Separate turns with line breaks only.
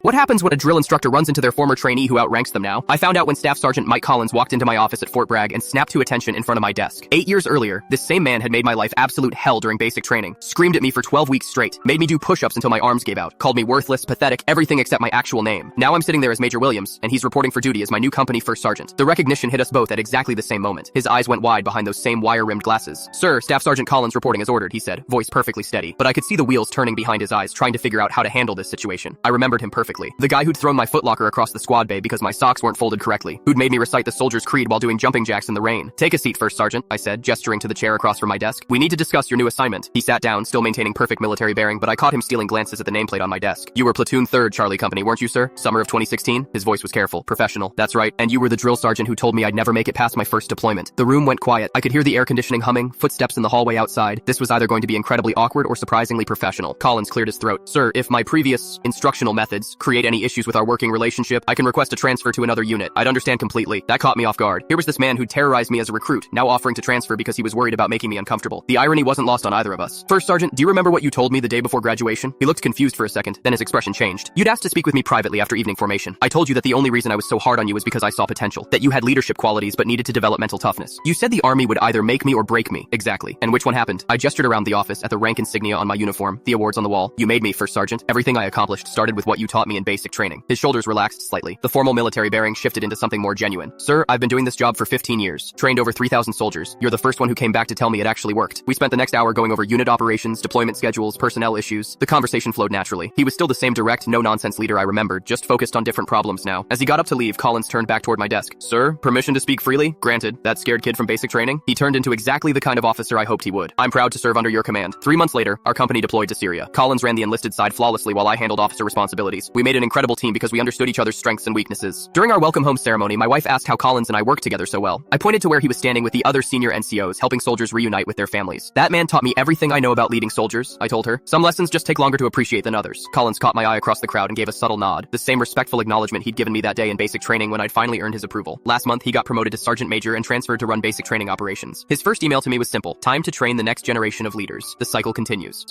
What happens when a drill instructor runs into their former trainee who outranks them now? I found out when Staff Sergeant Mike Collins walked into my office at Fort Bragg and snapped to attention in front of my desk. 8 years earlier, this same man had made my life absolute hell during basic training, screamed at me for 12 weeks straight, made me do push-ups until my arms gave out, called me worthless, pathetic, everything except my actual name. Now I'm sitting there as Major Williams, and he's reporting for duty as my new company first sergeant. The recognition hit us both at exactly the same moment. His eyes went wide behind those same wire-rimmed glasses. "Sir, Staff Sergeant Collins reporting as ordered," he said, voice perfectly steady. But I could see the wheels turning behind his eyes, trying to figure out how to handle this situation. I remembered him perfectly. The guy who'd thrown my footlocker across the squad bay because my socks weren't folded correctly, who'd made me recite the soldier's creed while doing jumping jacks in the rain. "Take a seat, First Sergeant," I said, gesturing to the chair across from my desk. "We need to discuss your new assignment." He sat down, still maintaining perfect military bearing, but I caught him stealing glances at the nameplate on my desk. "You were Platoon 3rd Charlie Company, weren't you, sir? Summer of 2016? His voice was careful, professional. "That's right. And you were the drill sergeant who told me I'd never make it past my first deployment." The room went quiet. I could hear the air conditioning humming, footsteps in the hallway outside. This was either going to be incredibly awkward or surprisingly professional. Collins cleared his throat. "Sir, if my previous instructional methods create any issues with our working relationship, I can request a transfer to another unit. I'd understand completely." That caught me off guard. Here was this man who terrorized me as a recruit, now offering to transfer because he was worried about making me uncomfortable. The irony wasn't lost on either of us. "First Sergeant, do you remember what you told me the day before graduation?" He looked confused for a second, then his expression changed. "You'd asked to speak with me privately after evening formation. I told you that the only reason I was so hard on you was because I saw potential, that you had leadership qualities but needed to develop mental toughness. You said the Army would either make me or break me." "Exactly. And which one happened?" I gestured around the office at the rank insignia on my uniform, the awards on the wall. "You made me, First Sergeant. Everything I accomplished started with what you taught me in basic training." His shoulders relaxed slightly. The formal military bearing shifted into something more genuine. "Sir, I've been doing this job for 15 years, trained over 3,000 soldiers. You're the first one who came back to tell me it actually worked." We spent the next hour going over unit operations, deployment schedules, personnel issues. The conversation flowed naturally. He was still the same direct, no-nonsense leader I remembered, just focused on different problems now. As he got up to leave, Collins turned back toward my desk. "Sir, permission to speak freely?" "Granted. That scared kid from basic training?" He turned into exactly the kind of officer I hoped he would. "I'm proud to serve under your command." 3 months later, our company deployed to Syria. Collins ran the enlisted side flawlessly while I handled officer responsibilities. We made an incredible team because we understood each other's strengths and weaknesses. During our welcome home ceremony, my wife asked how Collins and I worked together so well. I pointed to where he was standing with the other senior NCOs, helping soldiers reunite with their families. "That man taught me everything I know about leading soldiers," I told her. "Some lessons just take longer to appreciate than others." Collins caught my eye across the crowd and gave a subtle nod, the same respectful acknowledgement he'd given me that day in basic training when I'd finally earned his approval. Last month, he got promoted to sergeant major and transferred to run basic training operations. His first email to me was simple: "Time to train the next generation of leaders. The cycle continues."